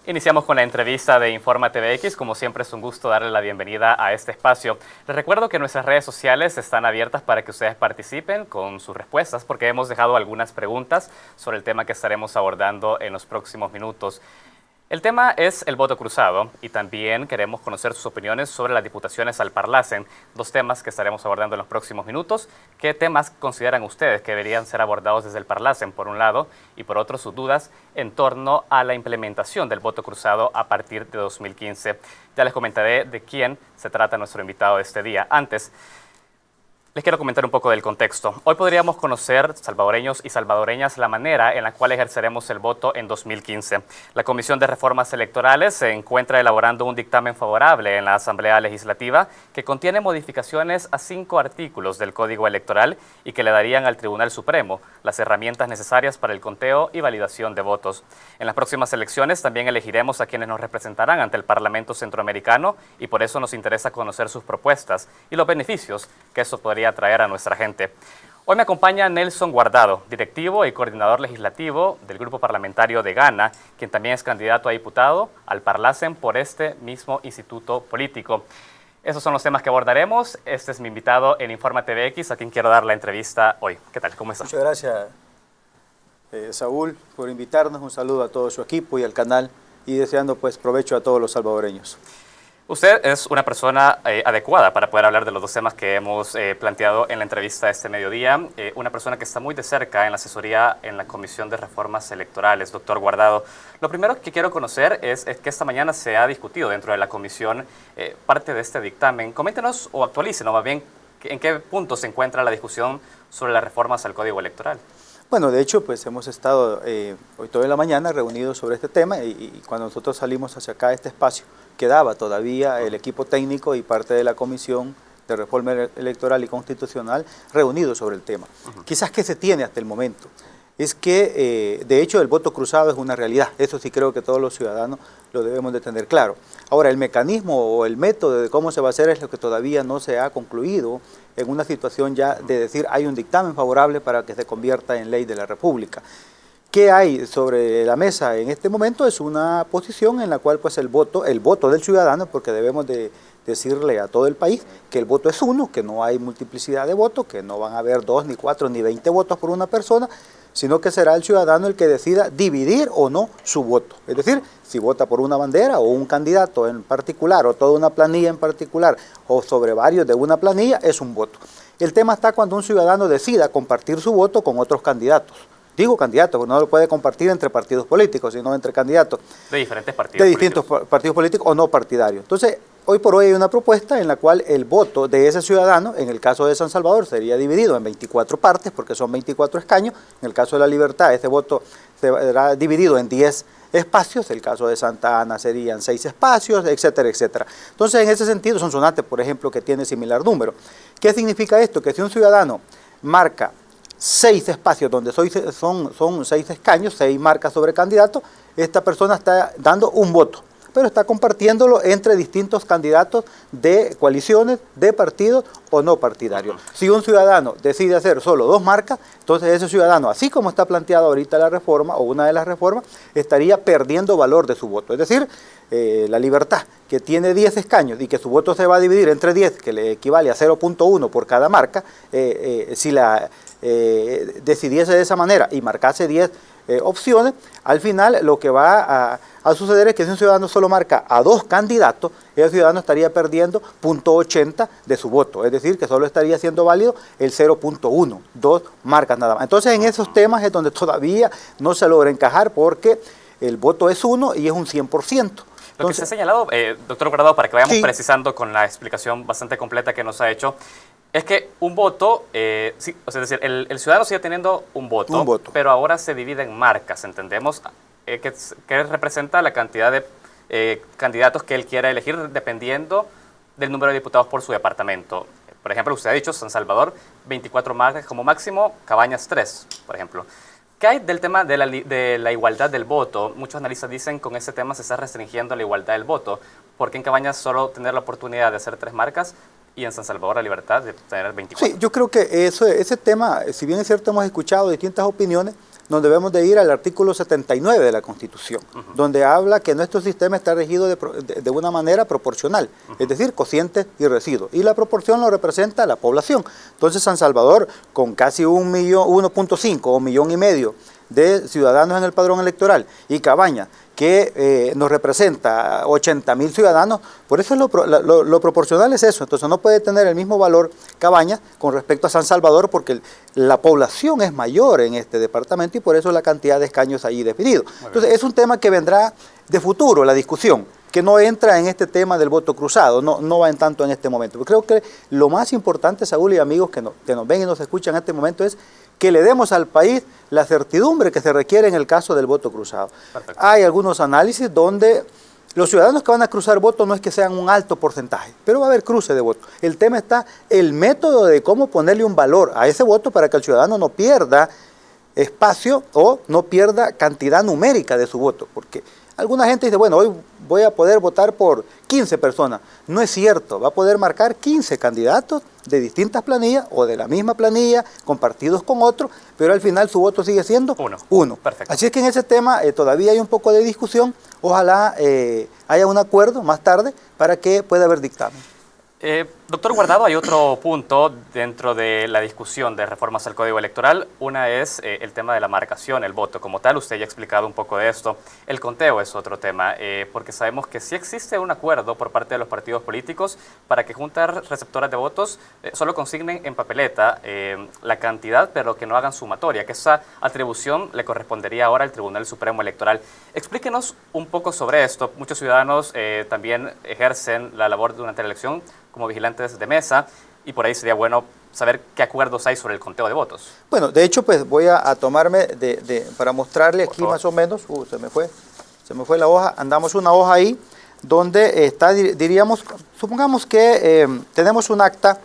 Iniciamos con la entrevista de Informa TVX. Como siempre es un gusto darle la bienvenida a este espacio. Les recuerdo que nuestras redes sociales están abiertas para que ustedes participen con sus respuestas, porque hemos dejado algunas preguntas sobre el tema que estaremos abordando en los próximos minutos. El tema es el voto cruzado y también queremos conocer sus opiniones sobre las diputaciones al Parlacen, dos temas que estaremos abordando en los próximos minutos. ¿Qué temas consideran ustedes que deberían ser abordados desde el Parlacen, por un lado, y por otro sus dudas en torno a la implementación del voto cruzado a partir de 2015? Ya les comentaré de quién se trata nuestro invitado de este día. Antes, les quiero comentar un poco del contexto. Hoy podríamos conocer, salvadoreños y salvadoreñas, la manera en la cual ejerceremos el voto en 2015. La Comisión de Reformas Electorales se encuentra elaborando un dictamen favorable en la Asamblea Legislativa que contiene modificaciones a 5 artículos del Código Electoral y que le darían al Tribunal Supremo las herramientas necesarias para el conteo y validación de votos. En las próximas elecciones también elegiremos a quienes nos representarán ante el Parlamento Centroamericano y por eso nos interesa conocer sus propuestas y los beneficios que eso podría traer a nuestra gente. Hoy me acompaña Nelson Guardado, directivo y coordinador legislativo del Grupo Parlamentario de Gana, quien también es candidato a diputado al Parlacen por este mismo instituto político. Esos son los temas que abordaremos. Este es mi invitado en Informa TVX, a quien quiero dar la entrevista hoy. ¿Qué tal? ¿Cómo está? Muchas gracias, Saúl, por invitarnos. Un saludo a todo su equipo y al canal y deseando pues provecho a todos los salvadoreños. Usted es una persona adecuada para poder hablar de los dos temas que hemos planteado en la entrevista de este mediodía. Una persona que está muy de cerca en la asesoría en la Comisión de Reformas Electorales, doctor Guardado. Lo primero que quiero conocer es que esta mañana se ha discutido dentro de la comisión parte de este dictamen. Coméntenos o actualícenos más bien en qué punto se encuentra la discusión sobre las reformas al Código Electoral. Bueno, de hecho, pues hemos estado hoy toda la mañana reunidos sobre este tema y cuando nosotros salimos hacia acá, este espacio, quedaba todavía el equipo técnico y parte de la Comisión de Reforma Electoral y Constitucional reunidos sobre el tema. Quizás que se tiene hasta el momento es que, de hecho, el voto cruzado es una realidad. Eso sí creo que todos los ciudadanos lo debemos de tener claro. Ahora, el mecanismo o el método de cómo se va a hacer es lo que todavía no se ha concluido en una situación ya de decir hay un dictamen favorable para que se convierta en ley de la República. ¿Qué hay sobre la mesa en este momento? Es una posición en la cual pues el voto del ciudadano, porque debemos de decirle a todo el país que el voto es uno, que no hay multiplicidad de votos, que no van a haber 2, ni 4, ni 20 votos por una persona, sino que será el ciudadano el que decida dividir o no su voto. Es decir, si vota por una bandera o un candidato en particular, o toda una planilla en particular, o sobre varios de una planilla, es un voto. El tema está cuando un ciudadano decida compartir su voto con otros candidatos. Digo candidatos, porque no lo puede compartir entre partidos políticos, sino entre candidatos. De diferentes partidos de distintos partidos políticos o no partidarios. Entonces, hoy por hoy hay una propuesta en la cual el voto de ese ciudadano, en el caso de San Salvador, sería dividido en 24 partes, porque son 24 escaños. En el caso de La Libertad, ese voto será dividido en 10 espacios. El caso de Santa Ana serían 6 espacios, etcétera, etcétera. Entonces, en ese sentido, Sonsonate, por ejemplo, que tiene similar número. ¿Qué significa esto? Que si un ciudadano marca 6 espacios donde son 6 escaños, 6 marcas sobre candidato, esta persona está dando un voto, pero está compartiéndolo entre distintos candidatos de coaliciones, de partidos o no partidarios. Si un ciudadano decide hacer solo 2 marcas, entonces ese ciudadano, así como está planteado ahorita la reforma o una de las reformas, estaría perdiendo valor de su voto. Es decir, La Libertad, que tiene 10 escaños y que su voto se va a dividir entre 10, que le equivale a 0.1 por cada marca, si la decidiese de esa manera y marcase 10 opciones, al final lo que va a suceder es que si un ciudadano solo marca a 2 candidatos, ese ciudadano estaría perdiendo 0.80 de su voto, es decir, que solo estaría siendo válido el 0.1, 2 marcas nada más. Entonces, en esos temas es donde todavía no se logra encajar porque el voto es uno y es un 100%. Lo que se ha señalado, doctor Guardado, para que vayamos precisando con la explicación bastante completa que nos ha hecho, es que un voto, sí, o sea, es decir, el ciudadano sigue teniendo un voto, pero ahora se divide en marcas, ¿entendemos? Que representa la cantidad de candidatos que él quiera elegir dependiendo del número de diputados por su departamento. Por ejemplo, usted ha dicho San Salvador, 24 marcas como máximo, Cabañas 3, por ejemplo. ¿Qué hay del tema de la igualdad del voto? Muchos analistas dicen que con ese tema se está restringiendo la igualdad del voto. ¿Por qué en Cabañas solo tener la oportunidad de hacer 3 marcas y en San Salvador la libertad de tener 24? Sí, yo creo que ese tema, si bien es cierto hemos escuchado distintas opiniones, nos debemos de ir al artículo 79 de la Constitución, donde habla que nuestro sistema está regido de una manera proporcional, es decir, cociente y residuo. Y la proporción lo representa la población. Entonces, San Salvador, con casi 1.5 o 1,5 millones de ciudadanos en el padrón electoral, y Cabaña, que nos representa 80.000 ciudadanos, por eso lo proporcional es eso. Entonces no puede tener el mismo valor Cabañas con respecto a San Salvador, porque la población es mayor en este departamento y por eso la cantidad de escaños allí definido. Entonces es un tema que vendrá de futuro, la discusión, que no entra en este tema del voto cruzado, no va en tanto en este momento. Pero creo que lo más importante, Saúl y amigos que nos ven y nos escuchan en este momento, es que le demos al país la certidumbre que se requiere en el caso del voto cruzado. Perfecto. Hay algunos análisis donde los ciudadanos que van a cruzar votos no es que sean un alto porcentaje, pero va a haber cruce de votos. El tema está el método de cómo ponerle un valor a ese voto para que el ciudadano no pierda espacio o no pierda cantidad numérica de su voto, porque alguna gente dice, bueno, hoy voy a poder votar por 15 personas. No es cierto, va a poder marcar 15 candidatos de distintas planillas o de la misma planilla, compartidos con otros, pero al final su voto sigue siendo uno. Perfecto. Así es que en ese tema todavía hay un poco de discusión. Ojalá haya un acuerdo más tarde para que pueda haber dictamen. Doctor Guardado, hay otro punto dentro de la discusión de reformas al Código Electoral. Una es el tema de la marcación, el voto como tal. Usted ya ha explicado un poco de esto. El conteo es otro tema, porque sabemos que sí existe un acuerdo por parte de los partidos políticos para que juntas receptoras de votos solo consignen en papeleta la cantidad, pero que no hagan sumatoria, que esa atribución le correspondería ahora al Tribunal Supremo Electoral. Explíquenos un poco sobre esto. Muchos ciudadanos también ejercen la labor durante la elección como vigilantes de mesa, y por ahí sería bueno saber qué acuerdos hay sobre el conteo de votos. Bueno, de hecho, pues voy a tomarme para mostrarle aquí más o menos, se me fue la hoja, andamos una hoja ahí, donde está, diríamos, supongamos que tenemos un acta,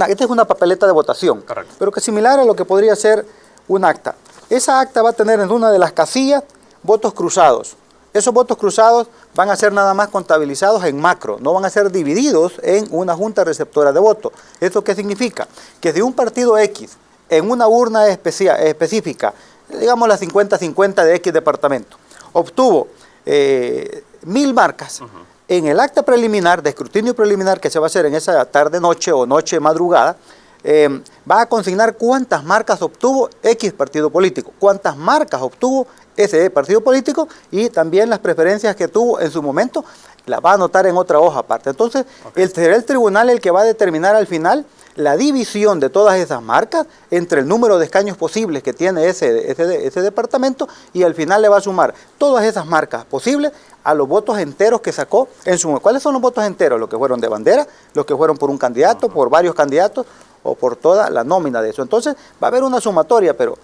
esta es una papeleta de votación, correcto, pero que es similar a lo que podría ser un acta. Esa acta va a tener en una de las casillas votos cruzados. Esos votos cruzados van a ser nada más contabilizados en macro, no van a ser divididos en una junta receptora de votos. ¿Esto qué significa? Que si un partido X en una urna específica, digamos la 50-50 de X departamento, obtuvo 1.000 marcas, en el acta preliminar, de escrutinio preliminar que se va a hacer en esa tarde-noche o noche-madrugada, va a consignar cuántas marcas obtuvo X partido político, cuántas marcas obtuvo ese partido político y también las preferencias que tuvo en su momento, las va a anotar en otra hoja aparte. Entonces, será el tribunal el que va a determinar al final la división de todas esas marcas entre el número de escaños posibles que tiene ese departamento, y al final le va a sumar todas esas marcas posibles a los votos enteros que sacó en su momento. ¿Cuáles son los votos enteros? Los que fueron de bandera, los que fueron por un candidato, por varios candidatos o por toda la nómina de eso. Entonces, va a haber una sumatoria, pero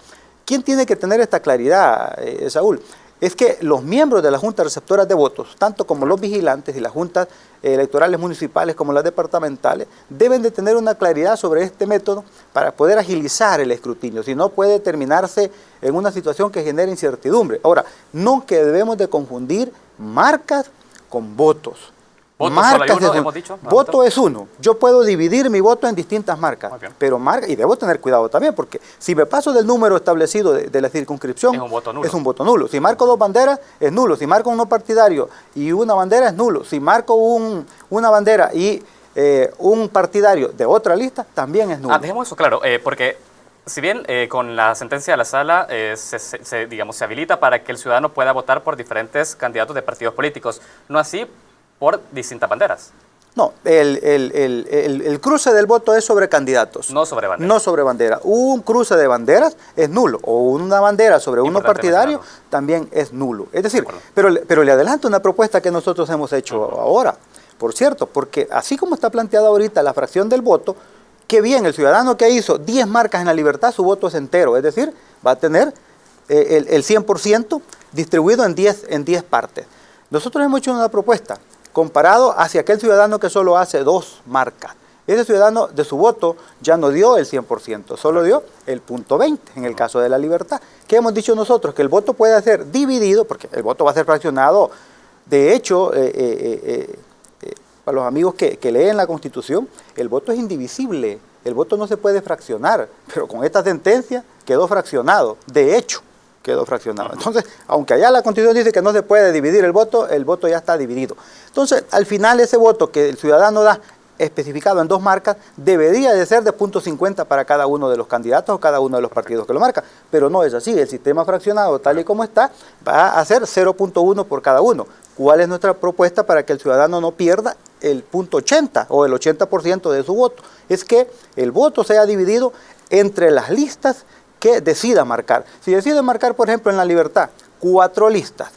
¿quién tiene que tener esta claridad, Saúl? Es que los miembros de las juntas receptoras de votos, tanto como los vigilantes y las juntas electorales municipales como las departamentales, deben de tener una claridad sobre este método para poder agilizar el escrutinio, si no puede terminarse en una situación que genere incertidumbre. Ahora, no que debemos de confundir marcas con votos. Marcas solo hay uno, hemos dicho. Voto es uno. Yo puedo dividir mi voto en distintas marcas, pero y debo tener cuidado también, porque si me paso del número establecido de la circunscripción, es un voto nulo. Si marco 2 banderas, es nulo. Si marco uno partidario y una bandera, es nulo. Si marco una bandera y un partidario de otra lista, también es nulo. Dejemos eso claro, porque si bien con la sentencia de la sala se habilita para que el ciudadano pueda votar por diferentes candidatos de partidos políticos, no así por distintas banderas. No, el cruce del voto es sobre candidatos. No sobre banderas. No sobre bandera. Un cruce de banderas es nulo, o una bandera sobre uno partidario también es nulo. Es decir, pero le adelanto una propuesta que nosotros hemos hecho ahora, por cierto, porque así como está planteada ahorita la fracción del voto, qué bien, el ciudadano que hizo 10 marcas en la libertad, su voto es entero, es decir, va a tener el 100% distribuido en 10 partes. Nosotros hemos hecho una propuesta comparado hacia aquel ciudadano que solo hace 2 marcas. Ese ciudadano de su voto ya no dio el 100%, solo dio el 0.20 en el caso de la libertad. ¿Qué hemos dicho nosotros? Que el voto puede ser dividido, porque el voto va a ser fraccionado. De hecho, para los amigos que leen la Constitución, el voto es indivisible, el voto no se puede fraccionar, pero con esta sentencia quedó fraccionado, de hecho. quedó fraccionado. Entonces, aunque allá la Constitución dice que no se puede dividir el voto ya está dividido. Entonces, al final ese voto que el ciudadano da especificado en 2 marcas, debería de ser de .50 para cada uno de los candidatos o cada uno de los partidos que lo marcan, pero no es así. El sistema fraccionado tal y como está va a ser 0.1 por cada uno. ¿Cuál es nuestra propuesta para que el ciudadano no pierda el .80 o el 80% de su voto? Es que el voto sea dividido entre las listas que decida marcar. Si decide marcar, por ejemplo, en La Libertad, 4 listas,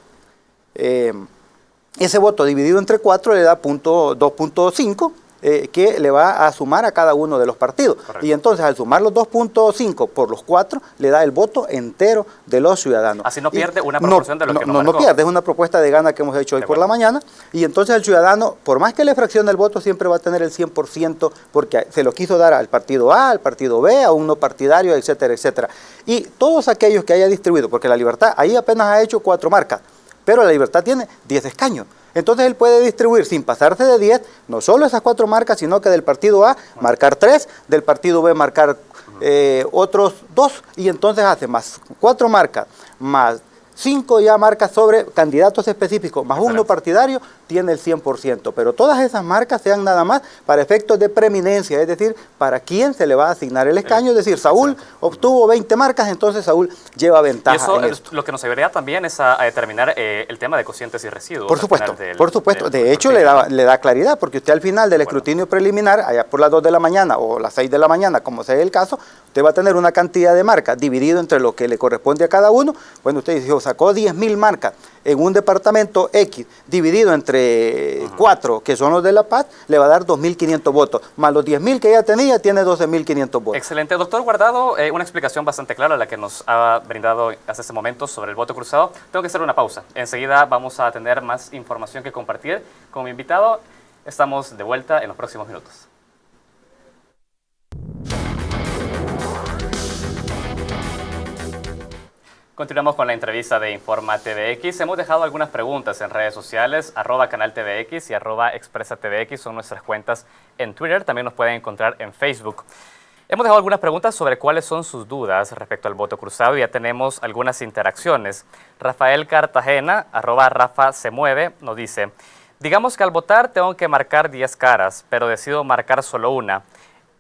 ese voto dividido entre 4 le da 2.5, que le va a sumar a cada uno de los partidos. Correcto. Y entonces al sumar los 2.5 por los 4, le da el voto entero de los ciudadanos. Así no pierde una proporción de lo que nos marcó. No pierde, es una propuesta de gana que hemos hecho hoy por la mañana, y entonces el ciudadano, por más que le fraccione el voto, siempre va a tener el 100%, porque se lo quiso dar al partido A, al partido B, a un no partidario, etcétera, etcétera. Y todos aquellos que haya distribuido, porque La Libertad ahí apenas ha hecho 4 marcas, pero La Libertad tiene 10 escaños. Entonces él puede distribuir sin pasarse de 10, no solo esas 4 marcas, sino que del partido A marcar 3, del partido B marcar otros 2, y entonces hace más 4 marcas, más 5 ya marcas sobre candidatos específicos, más uno partidario, tiene el 100%. Pero todas esas marcas sean nada más para efectos de preeminencia, es decir, para quién se le va a asignar el escaño. Es decir, Saúl obtuvo 20 marcas, entonces Saúl lleva ventaja. Y eso es lo que nos ayudaría también es a determinar el tema de cocientes y residuos. Por supuesto, por supuesto. De hecho, le da claridad, porque usted al final del escrutinio preliminar, allá por las 2 de la mañana o las 6 de la mañana, como sea el caso, usted va a tener una cantidad de marcas dividido entre lo que le corresponde a cada uno. Bueno, usted dijo, sacó 10.000 marcas en un departamento X, dividido entre 4, que son los de La Paz, le va a dar 2.500 votos, más los 10.000 que ya tenía, tiene 12.500 votos. Excelente. Doctor Guardado, una explicación bastante clara la que nos ha brindado hasta este momento sobre el voto cruzado. Tengo que hacer una pausa. Enseguida vamos a tener más información que compartir con mi invitado. Estamos de vuelta en los próximos minutos. Continuamos con la entrevista de Informa TVX. Hemos dejado algunas preguntas en redes sociales, @canaltvx y @expresatvx son nuestras cuentas en Twitter. También nos pueden encontrar en Facebook. Hemos dejado algunas preguntas sobre cuáles son sus dudas respecto al voto cruzado y ya tenemos algunas interacciones. Rafael Cartagena, @RafaSemueve, nos dice: digamos que al votar tengo que marcar 10 caras, pero decido marcar solo una.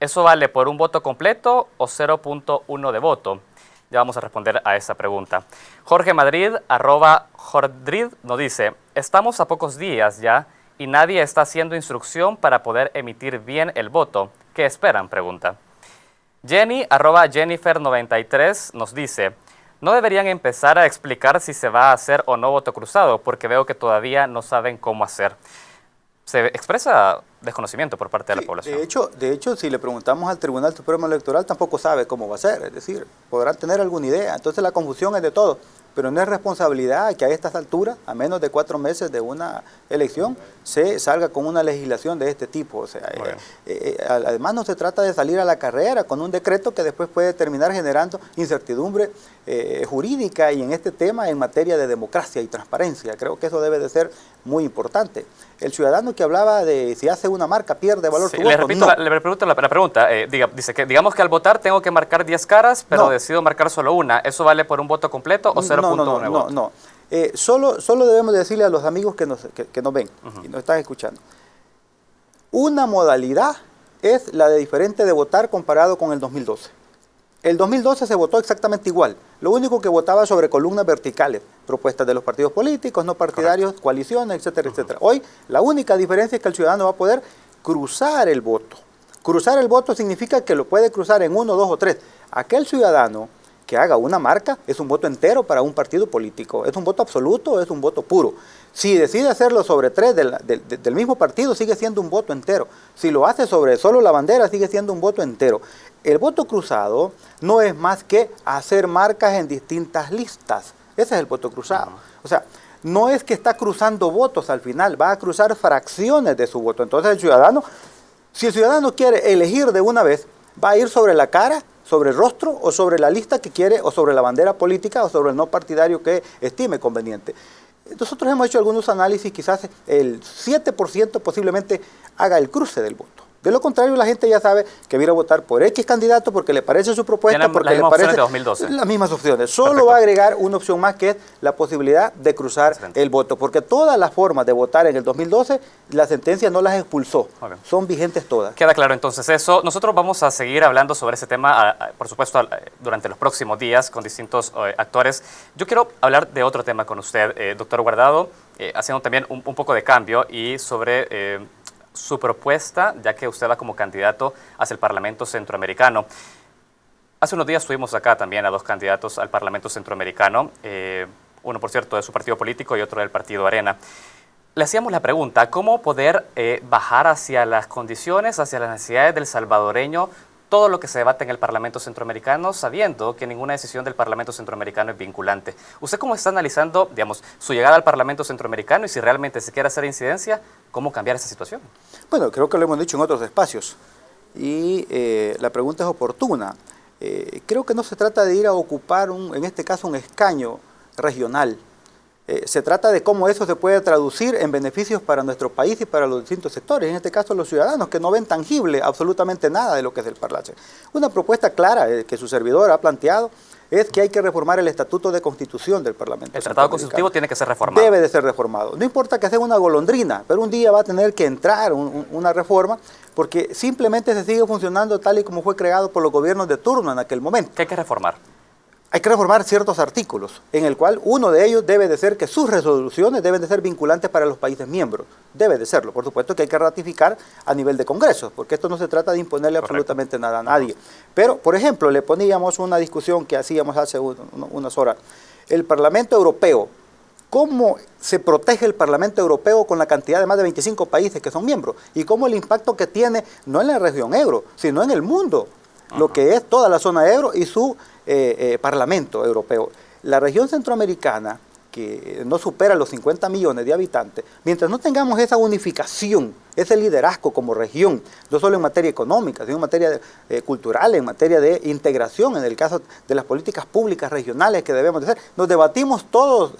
¿Eso vale por un voto completo o 0.1 de voto? Ya vamos a responder a esa pregunta. Jorge Madrid, @Jordrid, nos dice: estamos a pocos días ya y nadie está haciendo instrucción para poder emitir bien el voto. ¿Qué esperan?, pregunta. Jenny, @Jennifer93, nos dice: no deberían empezar a explicar si se va a hacer o no voto cruzado, porque veo que todavía no saben cómo hacer. Se expresa desconocimiento por parte de la población. De hecho, si le preguntamos al Tribunal Supremo Electoral, tampoco sabe cómo va a ser, es decir, podrán tener alguna idea. Entonces la confusión es de todo, pero no es responsabilidad que a estas alturas, a menos de 4 meses de una elección, se salga con una legislación de este tipo. O sea, además no se trata de salir a la carrera con un decreto que después puede terminar generando incertidumbre jurídica y en este tema en materia de democracia y transparencia. Creo que eso debe de ser muy importante. El ciudadano que hablaba de si hace una marca pierde valor su voto. Le repito la pregunta. Dice que digamos que al votar tengo que marcar 10 caras, pero decido marcar solo una. ¿Eso vale por un voto completo o 0.1 de voto? No. Solo debemos decirle a los amigos que nos ven y nos están escuchando. Una modalidad es la de diferente de votar comparado con el 2012. El 2012 se votó exactamente igual. Lo único que votaba sobre columnas verticales, propuestas de los partidos políticos, no partidarios, coaliciones, etcétera, etcétera. Hoy la única diferencia es que el ciudadano va a poder cruzar el voto. Cruzar el voto significa que lo puede cruzar en 1, 2 o 3. Aquel ciudadano que haga una marca es un voto entero para un partido político. Es un voto absoluto, es un voto puro. Si decide hacerlo sobre 3 del mismo partido, sigue siendo un voto entero. Si lo hace sobre solo la bandera, sigue siendo un voto entero. El voto cruzado no es más que hacer marcas en distintas listas. Ese es el voto cruzado. O sea, no es que está cruzando votos al final, va a cruzar fracciones de su voto. Entonces el ciudadano, si el ciudadano quiere elegir de una vez, va a ir sobre la cara, sobre el rostro o sobre la lista que quiere o sobre la bandera política o sobre el no partidario que estime conveniente. Nosotros hemos hecho algunos análisis, quizás el 7% posiblemente haga el cruce del voto. De lo contrario, la gente ya sabe que va a ir a votar por X candidato porque le parece su propuesta, Tienen porque las le mismas parece opciones de 2012. las mismas opciones. Solo Perfecto. va a agregar una opción más, que es la posibilidad de cruzar Excelente. el voto, porque todas las formas de votar en el 2012, la sentencia no las expulsó, Muy bien. son vigentes todas. Queda claro entonces eso. Nosotros vamos a seguir hablando sobre ese tema, por supuesto, durante los próximos días con distintos actores. Yo quiero hablar de otro tema con usted, doctor Guardado, haciendo también un poco de cambio y sobre su propuesta, ya que usted va como candidato hacia el Parlamento Centroamericano. Hace unos días tuvimos acá también a dos candidatos al Parlamento Centroamericano, uno, por cierto, de su partido político y otro del partido Arena. Le hacíamos la pregunta, ¿cómo poder bajar hacia las condiciones, hacia las necesidades del salvadoreño, todo lo que se debate en el Parlamento Centroamericano, sabiendo que ninguna decisión del Parlamento Centroamericano es vinculante? ¿Usted cómo está analizando, digamos, su llegada al Parlamento Centroamericano y si realmente se quiere hacer incidencia, cómo cambiar esa situación? Bueno, creo que lo hemos dicho en otros espacios y la pregunta es oportuna. Creo que no se trata de ir a ocupar, en este caso, un escaño regional. Se trata de cómo eso se puede traducir en beneficios para nuestro país y para los distintos sectores, en este caso los ciudadanos, que no ven tangible absolutamente nada de lo que es el Parlacen. Una propuesta clara que su servidor ha planteado es que hay que reformar el Estatuto de Constitución del Parlamento. El Tratado Constitutivo tiene que ser reformado. Debe de ser reformado. No importa que sea una golondrina, pero un día va a tener que entrar una reforma, porque simplemente se sigue funcionando tal y como fue creado por los gobiernos de turno en aquel momento. ¿Qué hay que reformar? Hay que reformar ciertos artículos, en el cual uno de ellos debe de ser que sus resoluciones deben de ser vinculantes para los países miembros. Debe de serlo. Por supuesto que hay que ratificar a nivel de Congreso, porque esto no se trata de imponerle absolutamente nada a nadie. Pero, por ejemplo, le poníamos una discusión que hacíamos hace unas horas. El Parlamento Europeo, ¿cómo se protege el Parlamento Europeo con la cantidad de más de 25 países que son miembros? Y cómo el impacto que tiene, no en la región euro, sino en el mundo, lo que es toda la zona euro y su Parlamento Europeo. La región centroamericana, que no supera los 50 millones de habitantes, mientras no tengamos esa unificación, ese liderazgo como región, no solo en materia económica, sino en materia cultural, en materia de integración, en el caso de las políticas públicas regionales que debemos de hacer. Nos debatimos todos,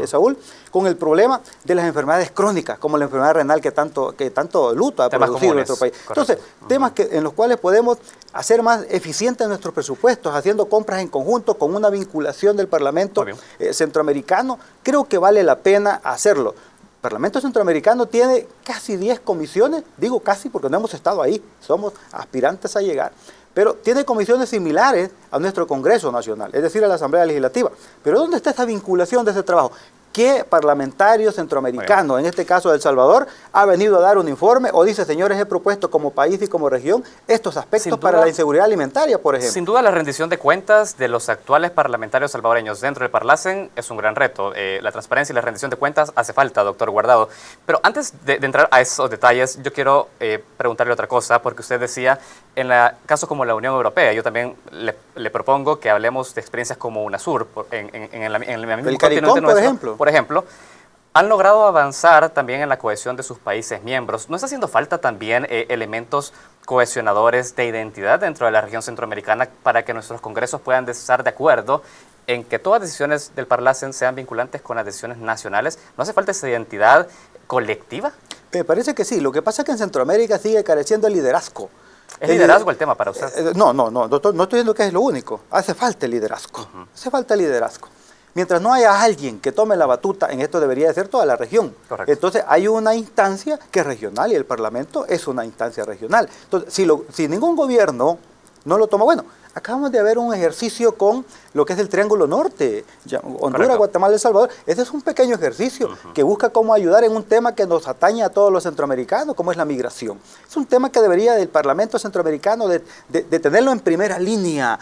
Saúl, con el problema de las enfermedades crónicas, como la enfermedad renal que tanto luto ha producido en nuestro país. Correcto. Entonces, temas en los cuales podemos hacer más eficientes nuestros presupuestos, haciendo compras en conjunto con una vinculación del Parlamento Centroamericano, creo que vale la pena hacerlo. El Parlamento Centroamericano tiene casi 10 comisiones, digo casi porque no hemos estado ahí, somos aspirantes a llegar, pero tiene comisiones similares a nuestro Congreso Nacional, es decir, a la Asamblea Legislativa. Pero ¿dónde está esa vinculación de ese trabajo? ¿Qué parlamentario centroamericano, en este caso de El Salvador, ha venido a dar un informe o dice, señores, he propuesto como país y como región estos aspectos para la inseguridad alimentaria, por ejemplo? Sin duda, la rendición de cuentas de los actuales parlamentarios salvadoreños dentro del Parlacen es un gran reto. La transparencia y la rendición de cuentas hace falta, doctor Guardado. Pero antes de entrar a esos detalles, yo quiero preguntarle otra cosa, porque usted decía, en casos como la Unión Europea, yo también le propongo que hablemos de experiencias como UNASUR, en el mismo continente nuestro. Por ejemplo, han logrado avanzar también en la cohesión de sus países miembros. ¿No está haciendo falta también elementos cohesionadores de identidad dentro de la región centroamericana para que nuestros congresos puedan estar de acuerdo en que todas las decisiones del Parlacen sean vinculantes con las decisiones nacionales? ¿No hace falta esa identidad colectiva? Me parece que sí. Lo que pasa es que en Centroamérica sigue careciendo el liderazgo. ¿Es liderazgo el tema para usted? No estoy diciendo que es lo único. Hace falta el liderazgo. Hace falta el liderazgo. Mientras no haya alguien que tome la batuta, en esto debería de ser toda la región. Correcto. Entonces hay una instancia que es regional y el Parlamento es una instancia regional. Entonces, si ningún gobierno no lo toma, bueno, acabamos de ver un ejercicio con lo que es el Triángulo Norte, Honduras, Correcto. Guatemala, El Salvador. Ese es un pequeño ejercicio que busca cómo ayudar en un tema que nos atañe a todos los centroamericanos, como es la migración. Es un tema que debería del Parlamento Centroamericano de tenerlo en primera línea.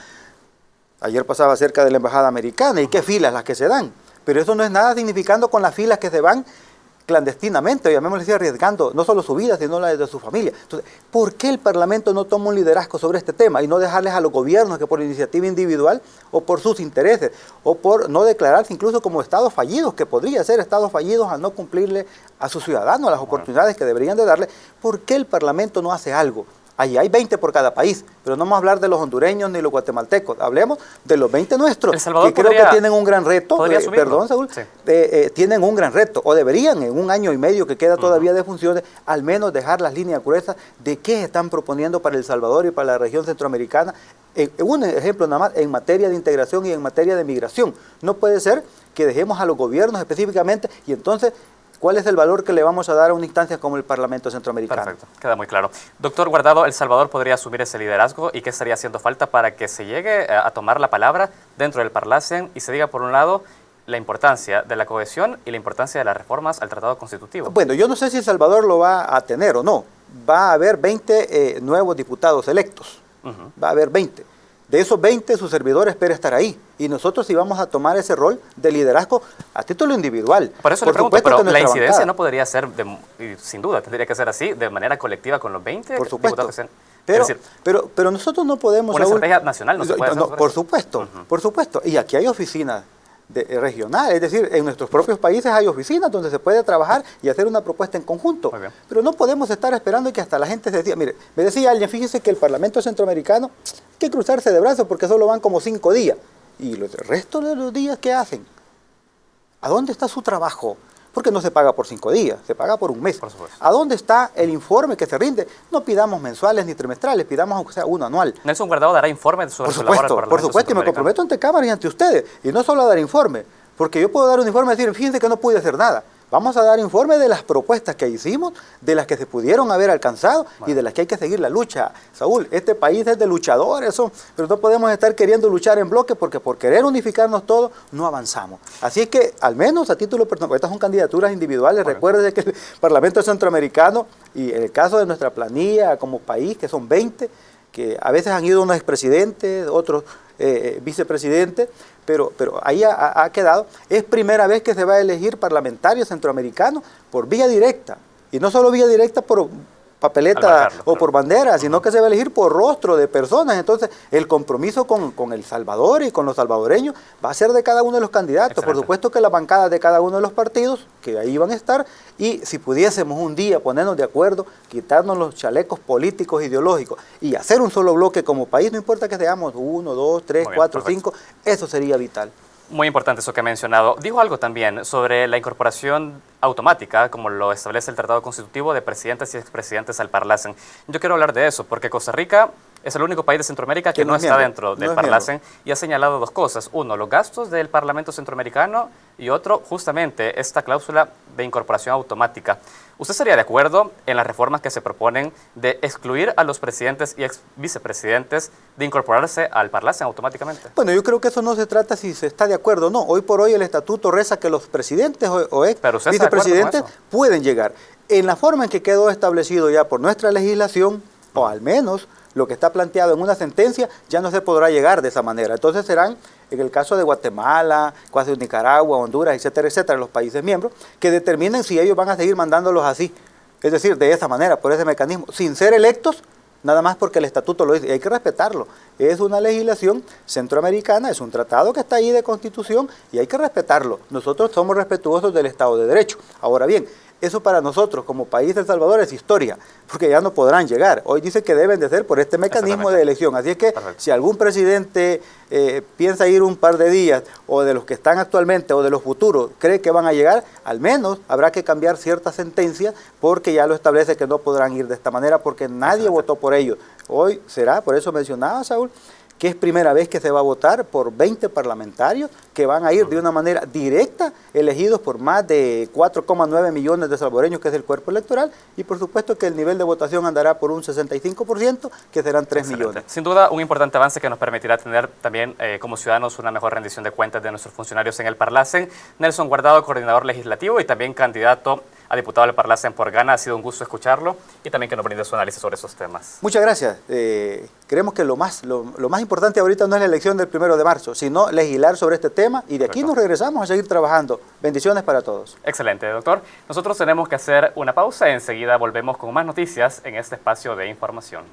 Ayer pasaba cerca de la Embajada Americana y qué filas las que se dan. Pero eso no es nada significando con las filas que se van clandestinamente, llamémosle así, arriesgando no solo su vida, sino la de su familia. Entonces, ¿por qué el Parlamento no toma un liderazgo sobre este tema y no dejarles a los gobiernos que por iniciativa individual o por sus intereses o por no declararse incluso como estados fallidos, que podría ser estados fallidos al no cumplirle a sus ciudadanos las oportunidades que deberían de darle? ¿Por qué el Parlamento no hace algo? Allí hay 20 por cada país, pero no vamos a hablar de los hondureños ni los guatemaltecos, hablemos de los 20 nuestros, El Salvador que creo que tienen un gran reto, perdón Saúl, sí. Tienen un gran reto, o deberían en un año y medio que queda todavía de funciones, al menos dejar las líneas gruesas de qué están proponiendo para El Salvador y para la región centroamericana. Un ejemplo nada más, en materia de integración y en materia de migración. No puede ser que dejemos a los gobiernos específicamente y entonces, ¿cuál es el valor que le vamos a dar a una instancia como el Parlamento Centroamericano? Perfecto, queda muy claro. Doctor Guardado, ¿El Salvador podría asumir ese liderazgo y qué estaría haciendo falta para que se llegue a tomar la palabra dentro del Parlacen y se diga, por un lado, la importancia de la cohesión y la importancia de las reformas al Tratado Constitutivo? Bueno, yo no sé si El Salvador lo va a tener o no. Va a haber 20 nuevos diputados electos. Va a haber 20. De esos 20, su servidor espera estar ahí. Y nosotros sí vamos a tomar ese rol de liderazgo a título individual. Por eso le pregunto, pero la incidencia no podría ser, sin duda, tendría que ser así, de manera colectiva con los 20 por supuesto. diputados que sean. Pero nosotros no podemos... Una estrategia nacional no se puede hacer. Por supuesto, por supuesto. Y aquí hay oficinas regionales, es decir, en nuestros propios países hay oficinas donde se puede trabajar y hacer una propuesta en conjunto. Pero no podemos estar esperando que hasta la gente se decía, mire, me decía alguien, fíjese que el Parlamento Centroamericano hay que cruzarse de brazos porque solo van como 5 días. ¿Y el resto de los días qué hacen? ¿A dónde está su trabajo? Porque no se paga por 5 días, se paga por un mes. Por supuesto. ¿A dónde está el informe que se rinde? No pidamos mensuales ni trimestrales, pidamos aunque sea uno anual. Nelson Guardado dará informe sobre su labor al Parlamento Por supuesto, y me comprometo ante cámaras y ante ustedes. Y no solo a dar informe, porque yo puedo dar un informe y decir, fíjense que no pude hacer nada. Vamos a dar informe de las propuestas que hicimos, de las que se pudieron haber alcanzado y de las que hay que seguir la lucha. Saúl, este país es de luchadores, pero no podemos estar queriendo luchar en bloque porque por querer unificarnos todos no avanzamos. Así es que, al menos a título personal, estas son candidaturas individuales, recuerden que el Parlamento Centroamericano y en el caso de nuestra planilla como país, que son 20, que a veces han ido unos expresidentes, otros vicepresidentes, pero ahí ha quedado. Es primera vez que se va a elegir parlamentarios centroamericanos por vía directa, y no solo vía directa por papeleta o por bandera, sino que se va a elegir por rostro de personas. Entonces, el compromiso con El Salvador y con los salvadoreños va a ser de cada uno de los candidatos. Excelente. Por supuesto que las bancadas de cada uno de los partidos, que ahí van a estar, y si pudiésemos un día ponernos de acuerdo, quitarnos los chalecos políticos, ideológicos, y hacer un solo bloque como país, no importa que seamos 1, 2, 3, 4, 5, eso sería vital. Muy importante eso que ha mencionado. Dijo algo también sobre la incorporación automática, como lo establece el Tratado Constitutivo, de presidentes y expresidentes al Parlacen. Yo quiero hablar de eso, porque Costa Rica es el único país de Centroamérica que no está dentro del Parlacen y ha señalado dos cosas. Uno, los gastos del Parlamento Centroamericano y otro, justamente, esta cláusula de incorporación automática. ¿Usted estaría de acuerdo en las reformas que se proponen de excluir a los presidentes y vicepresidentes de incorporarse al Parlacen automáticamente? Bueno, yo creo que eso no se trata si se está de acuerdo o no. Hoy por hoy el estatuto reza que los presidentes o ex vicepresidentes pueden llegar. En la forma en que quedó establecido ya por nuestra legislación, o al menos lo que está planteado en una sentencia, ya no se podrá llegar de esa manera. Entonces serán, en el caso de Guatemala, caso de Nicaragua, Honduras, etcétera, los países miembros, que determinen si ellos van a seguir mandándolos así. Es decir, de esa manera, por ese mecanismo, sin ser electos, nada más porque el estatuto lo dice, y hay que respetarlo. Es una legislación centroamericana, es un tratado que está ahí de constitución y hay que respetarlo. Nosotros somos respetuosos del Estado de Derecho. Ahora bien, eso para nosotros como país de El Salvador es historia, porque ya no podrán llegar. Hoy dice que deben de ser por este mecanismo de elección. Así es que si algún presidente piensa ir un par de días, o de los que están actualmente o de los futuros, cree que van a llegar, al menos habrá que cambiar ciertas sentencias, porque ya lo establece que no podrán ir de esta manera, porque nadie votó por ellos. Hoy será, por eso mencionaba Saúl, que es primera vez que se va a votar por 20 parlamentarios que van a ir de una manera directa, elegidos por más de 4,9 millones de salvadoreños, que es el cuerpo electoral, y por supuesto que el nivel de votación andará por un 65%, que serán 3 millones. Sin duda, un importante avance que nos permitirá tener también como ciudadanos una mejor rendición de cuentas de nuestros funcionarios en el Parlacen. Nelson Guardado, coordinador legislativo y también candidato a diputado del Parlacen por Gana. Ha sido un gusto escucharlo y también que nos brinde su análisis sobre esos temas. Muchas gracias. Creemos que lo más importante ahorita no es la elección del 1 de marzo, sino legislar sobre este tema, y de aquí nos regresamos a seguir trabajando. Bendiciones para todos. Excelente, doctor. Nosotros tenemos que hacer una pausa y enseguida volvemos con más noticias en este espacio de información.